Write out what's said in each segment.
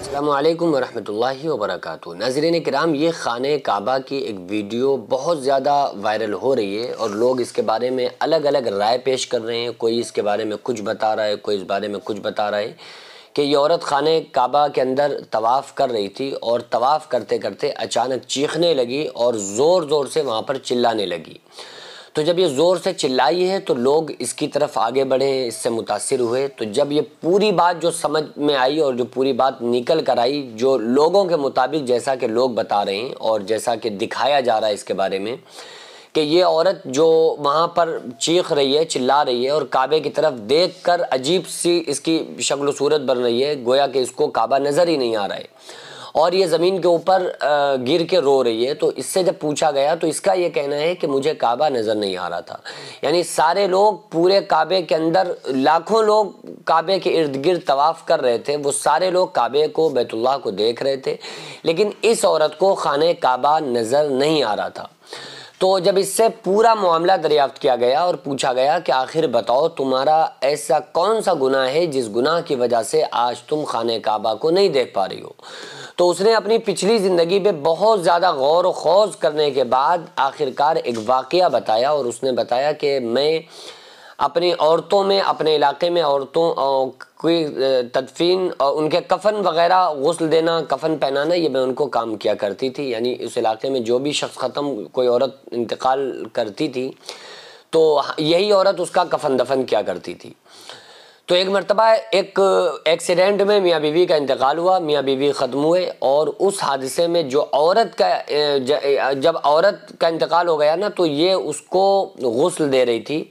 السلام علیکم ورحمۃ اللہ وبرکاتہ۔ ناظرین کرام، یہ خانہ کعبہ کی ایک ویڈیو بہت زیادہ وائرل ہو رہی ہے اور لوگ اس کے بارے میں الگ الگ رائے پیش کر رہے ہیں۔ کوئی اس کے بارے میں کچھ بتا رہا ہے، کوئی اس بارے میں کچھ بتا رہا ہے کہ یہ عورت خانہ کعبہ کے اندر طواف کر رہی تھی اور طواف کرتے کرتے اچانک چیخنے لگی اور زور زور سے وہاں پر چلانے لگی۔ تو جب یہ زور سے چلائی ہے تو لوگ اس کی طرف آگے بڑھے، اس سے متاثر ہوئے۔ تو جب یہ پوری بات جو سمجھ میں آئی اور جو پوری بات نکل کر آئی، جو لوگوں کے مطابق جیسا کہ لوگ بتا رہے ہیں اور جیسا کہ دکھایا جا رہا ہے اس کے بارے میں، کہ یہ عورت جو وہاں پر چیخ رہی ہے، چلا رہی ہے اور کعبے کی طرف دیکھ کر عجیب سی اس کی شکل و صورت بن رہی ہے، گویا کہ اس کو کعبہ نظر ہی نہیں آ رہا ہے اور یہ زمین کے اوپر گر کے رو رہی ہے۔ تو اس سے جب پوچھا گیا تو اس کا یہ کہنا ہے کہ مجھے کعبہ نظر نہیں آ رہا تھا۔ یعنی سارے لوگ پورے کعبے کے اندر، لاکھوں لوگ کعبے کے ارد گرد طواف کر رہے تھے، وہ سارے لوگ کعبے کو، بیت اللہ کو دیکھ رہے تھے، لیکن اس عورت کو خانہ کعبہ نظر نہیں آ رہا تھا۔ تو جب اس سے پورا معاملہ دریافت کیا گیا اور پوچھا گیا کہ آخر بتاؤ تمہارا ایسا کون سا گناہ ہے جس گناہ کی وجہ سے آج تم خانہ کعبہ کو نہیں دیکھ پا رہی ہو، تو اس نے اپنی پچھلی زندگی پہ بہت زیادہ غور و خوض کرنے کے بعد آخرکار ایک واقعہ بتایا اور اس نے بتایا کہ میں اپنی عورتوں میں، اپنے علاقے میں عورتوں کوئی تدفین اور ان کے کفن وغیرہ، غسل دینا، کفن پہنانا، یہ میں ان کو کام کیا کرتی تھی۔ یعنی اس علاقے میں جو بھی شخص کوئی عورت انتقال کرتی تھی تو یہی عورت اس کا کفن دفن کیا کرتی تھی۔ تو ایک مرتبہ ایک ایکسیڈنٹ میں میاں بیوی کا انتقال ہوا، میاں بیوی ختم ہوئے اور اس حادثے میں جو عورت کا جب عورت کا انتقال ہو گیا نا تو یہ اس کو غسل دے رہی تھی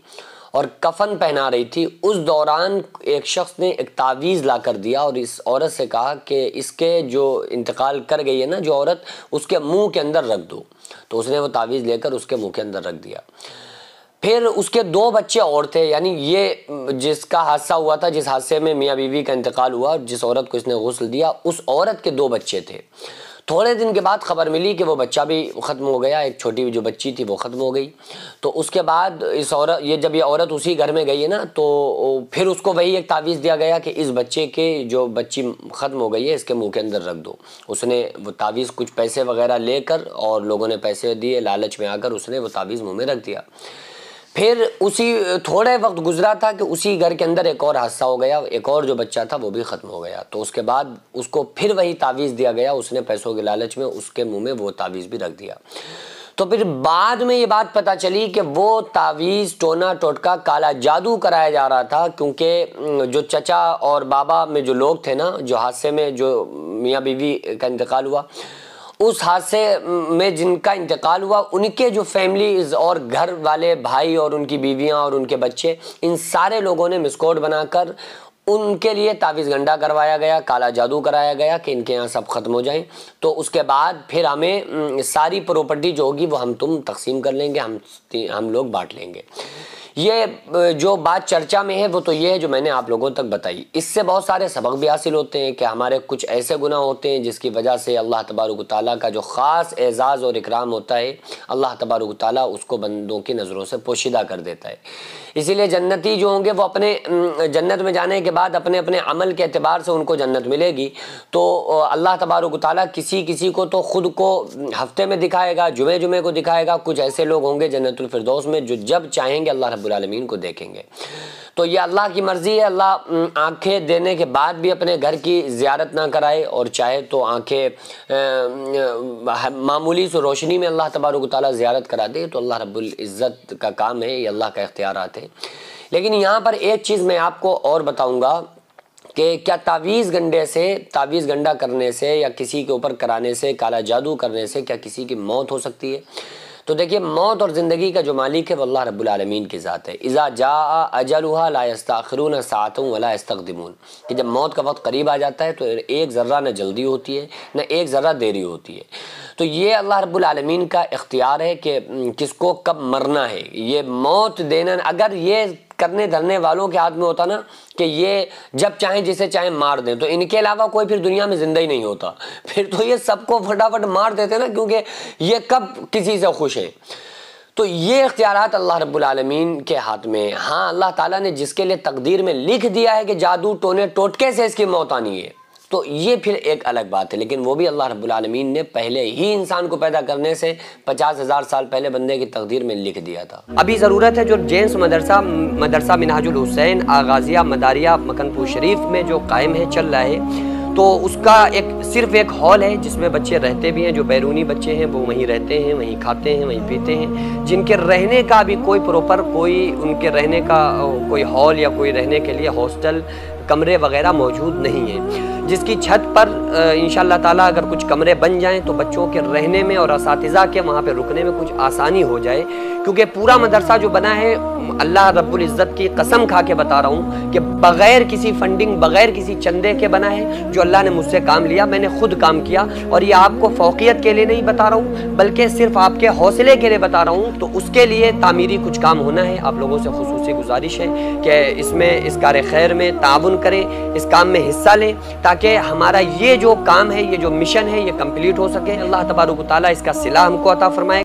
اور کفن پہنا رہی تھی۔ اس دوران ایک شخص نے ایک تعویذ لا کر دیا اور اس عورت سے کہا کہ اس کے جو انتقال کر گئی ہے نا جو عورت، اس کے منہ کے اندر رکھ دو۔ تو اس نے وہ تعویذ لے کر اس کے منہ کے اندر رکھ دیا۔ پھر اس کے 2 بچے اور تھے، یعنی یہ جس کا حادثہ ہوا تھا، جس حادثے میں میاں بیوی کا انتقال ہوا، جس عورت کو اس نے غسل دیا، اس عورت کے 2 بچے تھے۔ تھوڑے دن کے بعد خبر ملی کہ وہ بچہ بھی ختم ہو گیا، ایک چھوٹی جو بچی تھی وہ ختم ہو گئی۔ تو اس کے بعد جب یہ عورت اسی گھر میں گئی ہے نا تو پھر اس کو وہی ایک تعویذ دیا گیا کہ اس بچے کے جو بچی ختم ہو گئی ہے اس کے منہ کے اندر رکھ دو۔ اس نے وہ تعویذ کچھ پیسے وغیرہ لے کر اور لوگوں نے پیسے دیے، لالچ میں آ کر اس نے وہ تعویذ منہ میں رکھ دیا۔ پھر اسی تھوڑے وقت گزرا تھا کہ اسی گھر کے اندر ایک اور حادثہ ہو گیا، ایک اور جو بچہ تھا وہ بھی ختم ہو گیا۔ تو اس کے بعد اس کو پھر وہی تعویذ دیا گیا، اس نے پیسوں کے لالچ میں اس کے منہ میں وہ تعویذ بھی رکھ دیا۔ تو پھر بعد میں یہ بات پتہ چلی کہ وہ تعویذ ٹونا ٹوٹکا کالا جادو کرایا جا رہا تھا، کیونکہ جو چچا اور بابا میں جو لوگ تھے نا، جو حادثے میں جو میاں بیوی کا انتقال ہوا، اس حادثے میں جن کا انتقال ہوا ان کے جو فیملیز اور گھر والے بھائی اور ان کی بیویاں اور ان کے بچے، ان سارے لوگوں نے مسکوٹ بنا کر ان کے لیے تعویذ گنڈا کروایا گیا، کالا جادو کرایا گیا کہ ان کے یہاں سب ختم ہو جائیں، تو اس کے بعد پھر ہمیں ساری پراپرٹی جو ہوگی وہ ہم تم تقسیم کر لیں گے، ہم لوگ بانٹ لیں گے۔ یہ جو بات چرچا میں ہے وہ تو یہ ہے جو میں نے آپ لوگوں تک بتائی۔ اس سے بہت سارے سبق بھی حاصل ہوتے ہیں کہ ہمارے کچھ ایسے گناہ ہوتے ہیں جس کی وجہ سے اللہ تبارک و تعالیٰ کا جو خاص اعزاز اور اکرام ہوتا ہے، اللہ تبارک و تعالیٰ اس کو بندوں کی نظروں سے پوشیدہ کر دیتا ہے۔ اسی لیے جنتی جو ہوں گے وہ اپنے جنت میں جانے کے بعد اپنے اپنے عمل کے اعتبار سے ان کو جنت ملے گی۔ تو اللہ تبارک و تعالیٰ کسی کو تو خود کو ہفتے میں دکھائے گا، جمعے کو دکھائے گا، کچھ ایسے لوگ ہوں گے جنت الفردوس میں جو جب چاہیں گے اللہ رب العالمین کو دیکھیں گے۔ تو یہ اللہ کی مرضی ہے، اللہ آنکھیں دینے کے بعد بھی اپنے گھر کی زیارت نہ کرائے اور چاہے تو آنکھیں معمولی سے روشنی میں اللہ تبارک و تعالیٰ زیارت کرا دے، تو اللہ رب العزت کا کام ہے، یہ اللہ کا اختیارات ہے۔ لیکن یہاں پر ایک چیز میں آپ کو اور بتاؤں گا کہ کیا تعویذ گنڈا کرنے سے یا کسی کے اوپر کرانے سے، کالا جادو کرنے سے کیا کسی کی موت ہو سکتی ہے؟ تو دیکھیے، موت اور زندگی کا جو مالک ہے وہ اللہ رب العالمین کی ذات ہے۔ اذا جاء اجلها لا يستأخرون ساعة ولا يستقدمون، کہ جب موت کا وقت قریب آ جاتا ہے تو ایک ذرہ نہ جلدی ہوتی ہے نہ ایک ذرہ دیری ہوتی ہے۔ تو یہ اللہ رب العالمین کا اختیار ہے کہ کس کو کب مرنا ہے۔ یہ موت دینا، اگر یہ کرنے دھرنے والوں کے ہاتھ میں ہوتا نا کہ یہ جب چاہیں جسے چاہیں مار دیں، تو ان کے علاوہ کوئی پھر دنیا میں زندہ ہی نہیں ہوتا، پھر تو یہ سب کو فٹافٹ مار دیتے نا، کیونکہ یہ کب کسی سے خوش ہیں۔ تو یہ اختیارات اللہ رب العالمین کے ہاتھ میں۔ ہاں، اللہ تعالیٰ نے جس کے لیے تقدیر میں لکھ دیا ہے کہ جادو ٹونے ٹوٹکے سے اس کی موت آنی ہے، تو یہ پھر ایک الگ بات ہے، لیکن وہ بھی اللہ رب العالمین نے پہلے ہی انسان کو پیدا کرنے سے 50,000 سال پہلے بندے کی تقدیر میں لکھ دیا تھا۔ ابھی ضرورت ہے جو جینس مدرسہ منہاج الحسین آغازیہ مداریہ مکن پور شریف میں جو قائم ہے، چل رہا ہے، تو اس کا صرف ایک ہال ہے جس میں بچے رہتے بھی ہیں، جو بیرونی بچے ہیں وہ وہیں رہتے ہیں، وہیں کھاتے ہیں، وہیں پیتے ہیں، جن کے رہنے کا بھی کوئی پروپر ان کے رہنے کا کوئی ہال یا کوئی رہنے کے لیے ہاسٹل کمرے وغیرہ موجود نہیں ہیں، جس کی چھت پر انشاءاللہ تعالیٰ اگر کچھ کمرے بن جائیں تو بچوں کے رہنے میں اور اساتذہ کے وہاں پہ رکنے میں کچھ آسانی ہو جائے، کیونکہ پورا مدرسہ جو بنا ہے اللہ رب العزت کی قسم کھا کے بتا رہا ہوں کہ بغیر کسی فنڈنگ، بغیر کسی چندے کے بنا ہے، جو اللہ نے مجھ سے کام لیا، میں نے خود کام کیا، اور یہ آپ کو فوقیت کے لیے نہیں بتا رہا ہوں بلکہ صرف آپ کے حوصلے کے لیے بتا رہا ہوں۔ تو اس کے لیے تعمیری کچھ کام ہونا ہے، آپ لوگوں سے خصوصی گزارش ہے کہ اس میں اس کار خیر میں تعاون کریں، اس کام میں حصہ لیں، تاکہ ہمارا یہ جو کام ہے، یہ جو مشن ہے، یہ کمپلیٹ ہو سکے۔ اللہ تبارک و تعالیٰ اس کا صلہ ہم کو عطا فرمائے۔